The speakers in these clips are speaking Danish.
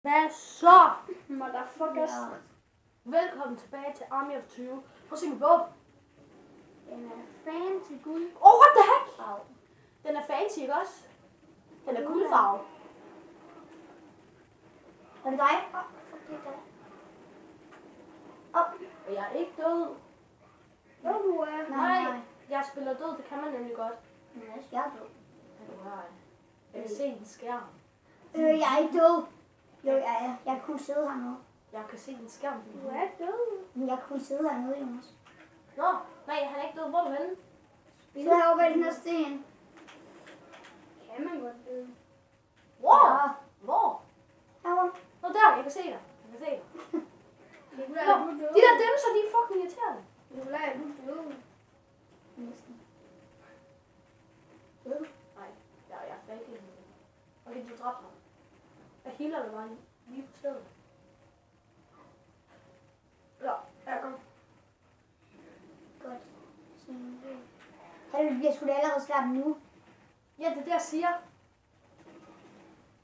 Hvad så? Motherfuckers. Ja. Velkommen tilbage til Army of 20. Prøv at se min våben. Den er fancy guld. Oh, what the heck? Au. Den er fancy, ikke også? Den er guldfarve. Er det dig? Fuck det der. Og jeg er ikke død. Jo, du er. Nej, jeg spiller død, det kan man nemlig godt. Nej, jeg er død. Ja, du har. Jeg kan se din skærm. Jeg er ikke død. Jo, jeg er. Jeg kunne sidde hernede. Jeg kan se din skærm. Du er død. Men jeg kunne sidde hernede, Jonas. Nå, nej, han er ikke død. Hvor er du henne? Så herovre ved den her sten. Kan man godt dø? Hvor? Ja. Hvor? Herovre. Nå, der. Jeg kan se dig. Jeg kan se dig. Nå, de der dæmser, de er fucking irriterende. Nikolaj, er du død? Næsten. Nej, jeg er fake. Okay, du dræbte ham. Jeg healer dig bare lige på stedet. Ja, jeg kom. Godt. Han bliver sgu da allerede slappet nu. Ja, det er det, jeg siger.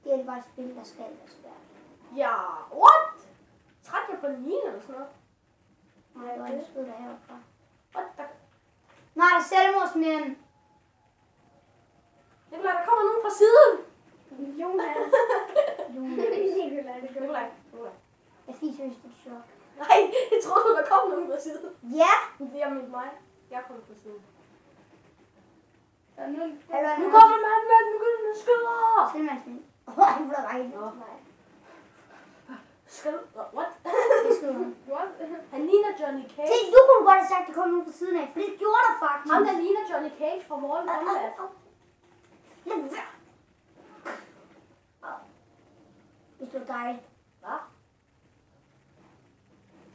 Det er bare et spil, der skal være svært. Ja, what? Træk jeg på den ene eller sådan noget? Nej, det var en skud der herfra. What the... Nej, der er selvmordsmænd. Nikolaj, der kommer nogen fra siden. Jonas. Nikolaj. Jeg fik seriøst et chok. Nej, jeg troede, der kom nogen fra siden. Ja. Det er mit mig. Jeg kommer fra siden. Nu Nu kommer manden med den skyder. Selvmordsmænd. Han blev regnet. Skal du... What? Det skyder han. Han ligner Johnny Cage. Se, du kunne godt have sagt, at der kom nogen fra siden af, for det gjorde der faktisk. Ham, der ligner Johnny Cage fra Mortal Kombat. Hvis du er dig. Hvad?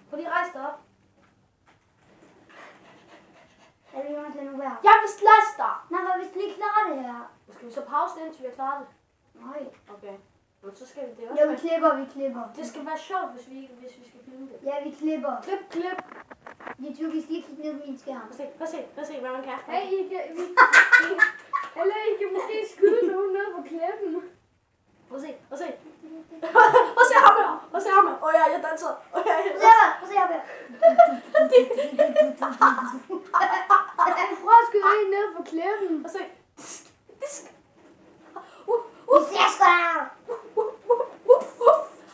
Prøv lige at rejse dig op. Er det Jonas, lad nu være? Jeg vil slås dig! Nej, hvad hvis du lige klarer det her? Skal vi så pause det, indtil vi har klaret det? Nej. Okay. Men så skal vi det Jo, også. vi klipper. Det skal være sjovt, hvis vi skal filme det. Ja, vi klipper. Klip. YouTube, vi skal lige klippe ned på min skærm. Prøv at se, hvad man kan. Hey, eller I kan måske skyde nogen ned på klippen. Prøv at se. Prøv at se ham her. Åh ja, jeg danser. Prøv at se her. Prøv at skyde en ned på klippen. Prøv at se. Vi flasker dig!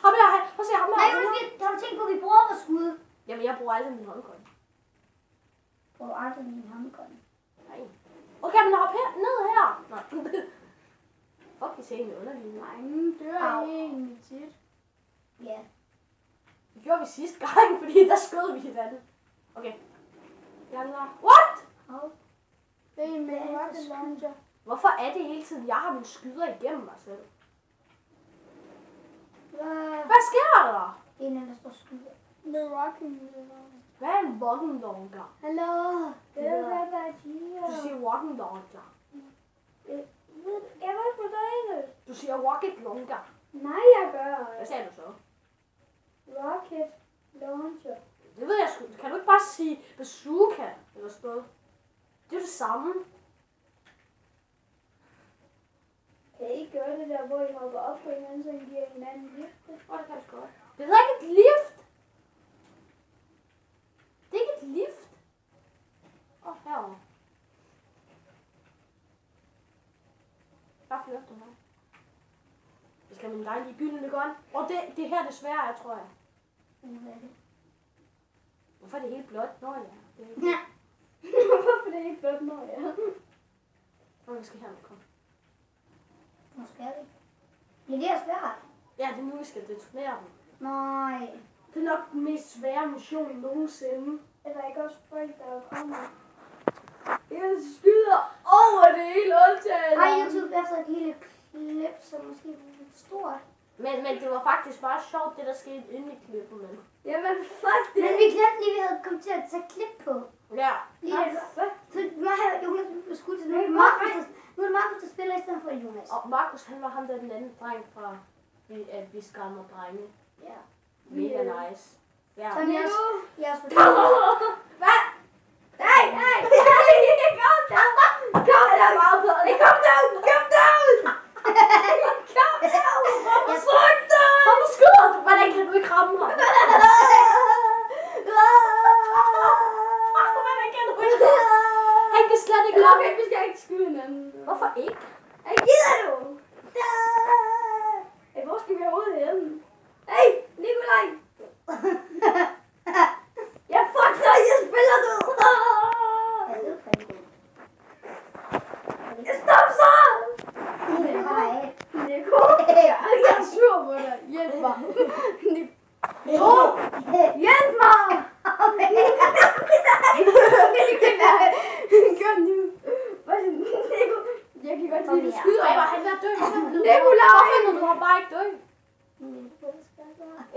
Ham her. Prøv at se ham Nej, her. Jonas, har du tænkt på, at vi bruger vores skud? Jamen, jeg bruger aldrig min håndkøj. Bruger aldrig min håndkøj. Nej. Okay, men hop her. Ned her. Nej. Fuck, I ser egentlig underlige. Nej, nu dør I egentlig tit. Ja. Det gjorde vi sidste gang, fordi der skød vi hinanden. Okay. What? Det er med rocket launcher. Hvorfor er det hele tiden, jeg har mine skyder igennem mig selv? Hvad sker der? Det er en, der står skud. Med rocket launcher. Hvad er en walking longer? Hallo. Det er Ja. hvad der siger. Du siger walking longer. Jeg ved på dig. Du siger rocket longer. Nej, jeg gør. Hvad sagde du så? Rocket launcher. Det ved jeg sgu. Kan du ikke bare sige bazooka eller sådan noget? Det er jo det samme. Kan I ikke gøre det der, hvor I hopper op på hinanden, så I giver hinanden lift? Åh, det kan jeg sgu godt. Det hedder ikke et lift. Det er ikke et lift. Herovre. Hvad fyrte du her? Det skal min dejlige gyldne gun. Og det her det svære er, tror jeg. Hvorfor er det helt blåt? Nå ja. Det er ikke... Ja. Hvorfor det er ikke blot noget, ja? Hvor skal hermed komme? Hvor skal vi? Bliver det her svært? Ja, det er nu, vi skal detonere dem. Nej. Det er nok den mest svære mission nogensinde. Er der ikke også folk, der kommer? Jeg skyder over det hele undtagen. Ej, YouTube efter et lille klip, som måske er lidt stort. Men det var faktisk bare sjovt, det der skete inde i klippen, men... Jamen, fuck det. Men vi glemte lige, vi havde kommet til at tage klip på. Ja. Lige Nå, det. fuck. Så mig og Jonas blev skudt til nu. Nej, Nu er det Markus, der spiller i stedet for Jonas. Og Markus, han var ham der den anden dreng fra, at vi skræmmer drenge. Ja. Mega nice. Ja. Som jeg også Hvad? Nej! Kom down! Kom down! Kom down! Hvorfor Hvordan kan du ikke ramme ham? Hvordan kan du ikke? Han kan slet ikke ramme. Okay, vi skal ikke skyde hinanden. Hvorfor ikke? Hey, gider du? Hey, hvor skal vi overhovedet hen? Hey, Nikolaj! Jeg fucker, jeg spiller du! Stop så! Nico, jeg er sur på dig. Hjælp mig. Nico, hjælp mig! Kom nu. Nico, jeg kan godt lide, at du skyder. Ej, var han ved at dø? Nikolaj! Hvorfor du har bare ikke dø?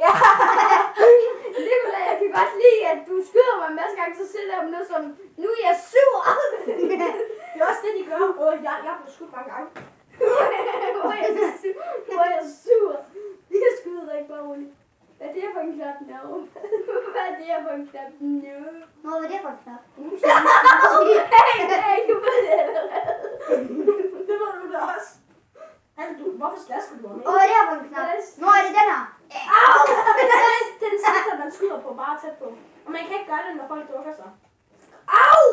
Ja. Nikolaj, jeg kan godt lide, at du skyder mig en masse gange, så sidder jeg med noget som, nu er jeg sur. Det er også det, de gør. Jeg blev skudt mange gange. Hvor er jeg sur. Jeg skyder dig ikke bare roligt. Hvad er det her for en knap nu? Hvad er det her for en knap nu? Nå, hvad er det for en knap? Hey, du ved det allerede. Det ved du da også. Altså, hvorfor slasker du ham ikke? Åh, hvad er det her for en knap? Nå, er det den her? Au! Det er den sensor, man skyder på, bare tæt på. Og man kan ikke gøre det, når folk dukker sig. Au!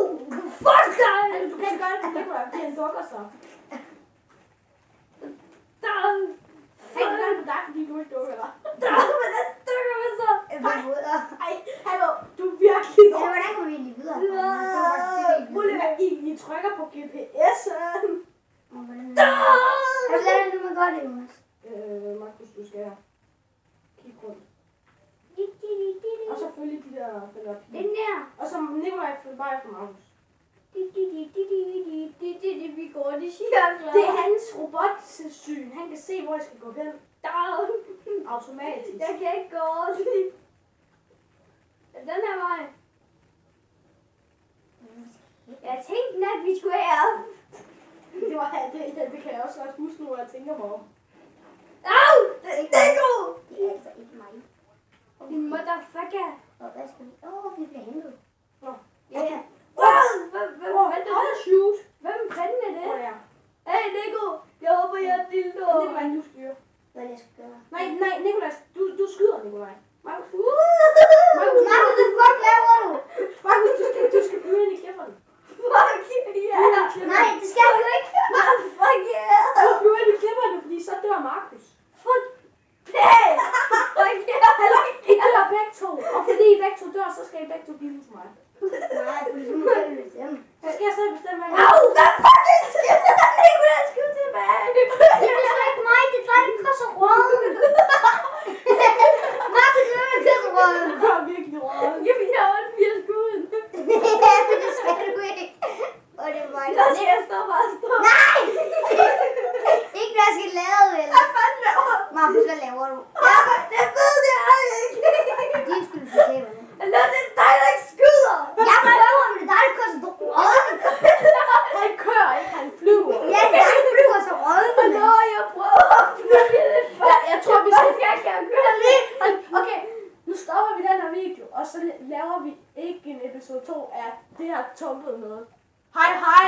Fuck dig! Altså, du kan ikke gøre det på Nikolaj, fordi han dukker sig. Han kan gøre det på dig, fordi du ikke dukker dig. Hvordan dukker man så? Ej, hallo, du er virkelig Ja, hvordan kommer vi egentlig videre? Oliver, I trykker på GPS'en. Hvordan er det nu, man gør det, Jonas? Markus, du skal kigge rundt. Og så følge den der Den der. Og så Nikolaj følger bare efter Markus. Vi går de cirkler. Det er hans robotsyn. Han kan se, hvor jeg skal gå hen. Automatisk. Jeg kan ikke gå den her vej. Jeg tænkte, at vi skulle her. Det kan jeg også godt huske nu, hvor jeg tænker mig om. Au! Det er god! Det er altså ikke mig. Din motherfucker. Og hvad skal vi? Vi bliver hentet. Nå. Ja. Hvem shoot? Hvem fanden er det? Ja. Hey Nico, jeg håber jeg er dildo. Nikolaj, du styrer. Hvad er det, jeg skal gøre? Nej, Nikolaj, du skyder Nikolaj. Markus, Markus, hvad fuck laver du? Markus, du skal flyve ind i klipperne. Fuck yeah. Nej, det skal du ikke. Fuck yeah. Du flyver ind i klipperne, fordi så dør Markus. Fuck. Hey. Fuck yeah. I dør begge to, og fordi I begge to dør, så skal I begge to give til mig. Nej, fordi så må jeg bestemme. Så skal jeg selv bestemme, hvad Au, hvad fucking sker der? Nikolaj, skud tilbage. Det er ikke mig, det er dig, der krydser røden. Markus, det er der krydser røden. Du har virkelig råd. Jamen, jeg har 80 skud. Ja, men det skal du ikke. Og det var Der skal jeg stå bare stå. Nej! Ikke hvad jeg skal lave, vel? Hvad fanden laver du? Markus, hvad laver du? Ja, det ved jeg ikke. Din skyld fortælle mig. Eller det er dig, der ikke skyder. Jeg prøver, men det er dig, der krydser røden. Han kører ikke, han flyver. Ja, det er dig, der flyver så røden. Nå, jeg prøver at flyve det. Jeg tror, vi skal... Jeg kan køre lidt. Okay, nu stopper vi den her video, og så laver vi ikke en episode 2 af det her tumpede noget. Hej hej!